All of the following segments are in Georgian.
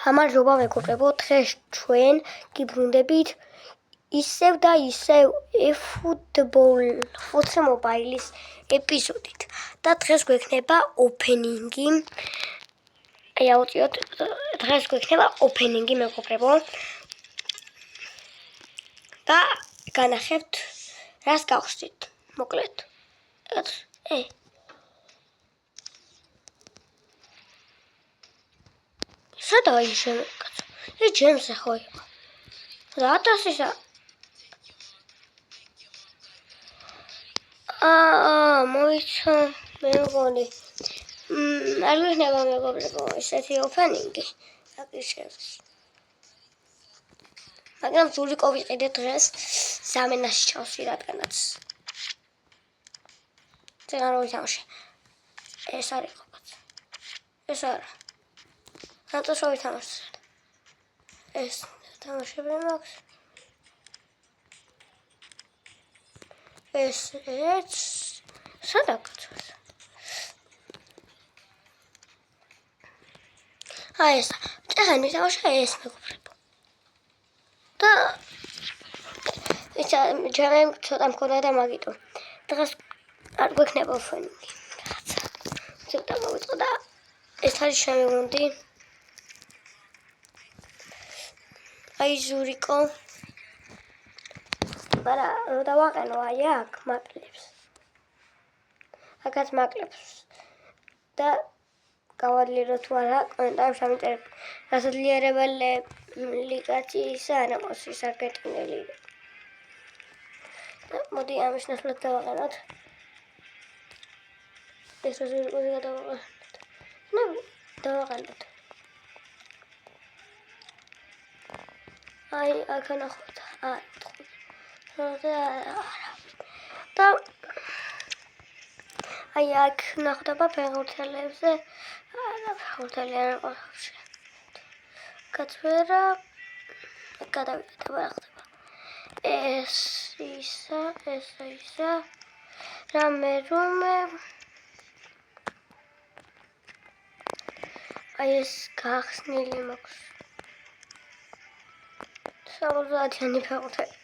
გამარჯობა მეგობრებო, დღეს ჩვენ გიბრუნდებით ისევ და ისევ eFootball მობაილის ეპიზოდით და დღეს გვექნება ოპენინგი. აუწიოთ, დღეს გვექნება ოპენინგი მეგობრებო. და განახებთ რას გავხსნით. მოკლედ. სადა ის შემოკაც. ეს ჯემსა ხო იყო. და 1000-ისა. მოიცა მე მგონი. არ ვიქნება მეგობრებო, ესეთი ოპენინგი. აკიშებს. მაგრამ ზურიკოვი ყიდე დღეს სამენაში ჩავსვი რადგანაც. წეგან რო ვითამაშე. ეს არის ყოც. ეს არა. რატო შევითამაშე? ეს თამაშები მაქვს. ეს სადა კაცოს. ეს წეგან ვითამაშე ეს მეგობრებო. და ისა ჯერე ცოტა მქონდა და მაგიტო. დღეს არ გვექნება ოპენინგი. ცოტა მოვიწყო და ეს არის შემოვუნდი. აი ზურიკო. არა, რო დავაყენო აი აქ მაკლებს. აქაც მაკლებს. და გავადლირო თუ არა კომენტარებში ამიწერებ. გასაძლიერებელი ლიგაციის ანამოსის არგენტინელი. მოდი ამის ნაცვლად დავაყენოთ. ეს ზურიკოზე გადავაყენოთ. დავაყენოთ. აი აქ ნახოთ. და აი აქ ნახდება ფეხბურთელებზე. არა, ფეხბურთელი არ ყავს. კაცვერა გადავიდა და ხდება. ეს ისა. რამე აი ეს გახსნილი მაქვს. საბოლოოთიანი ფეხბურთელი.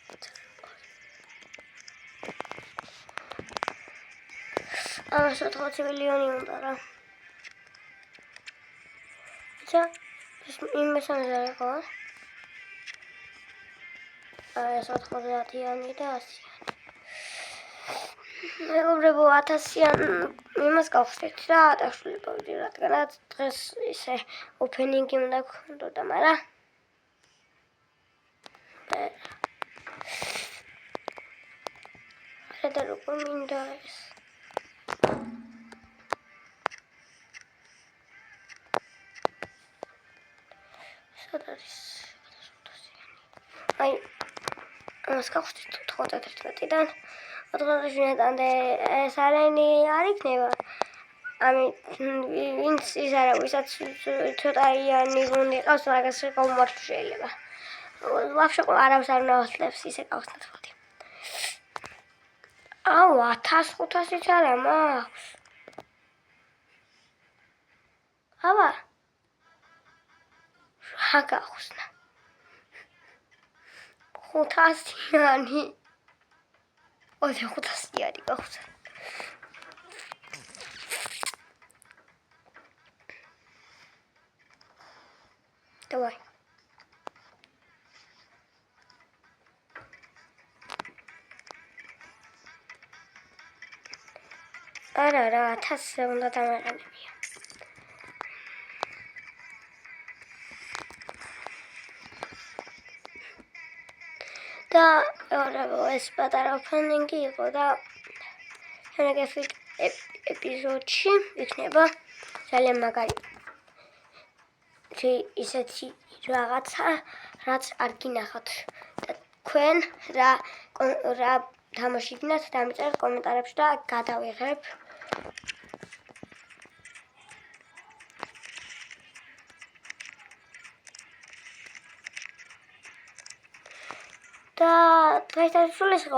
ამას 80 მილიონი უნდა რა. ეს იმასამზე იყო. ეს 90-იანი და 100-იანი. მეგობრებო 1000-იან იმას გავხსნით რა, დაშულებავდი რადგანაც დღეს ისე ოპენინგი უნდა გქონდოდა, მაგრამ და როგორ მინდა ეს. აი ამას გავხსნით 91-დან 97-მდე ეს არენი არ იქნება. ამით ვინც ის არა, ვისაც ცოტა იანი გონი ყავს, მაგას გამომართვა შეიძლება. ვაფშე არავის არ ნავახლებს ისე გავხსნათ ხოთი. 1500-იც არა მაქვს. აბა. რა გავხსნა? 500-იანი. 500-იანი გავხსნა. Давай. არა, 1000-ზე უნდა დამაყენებია. და ეს პატარა ოპენინგი იყო და შემდეგი ეპიზოდში იქნება ძალიან მაგარი. ისეთი რაღაცა, რაც არ გინახავთ. და თქვენ რა თამაში გინათ, დამიწერეთ კომენტარებში და გადავიღებ. და დღეს ეს სულ ეს იყო.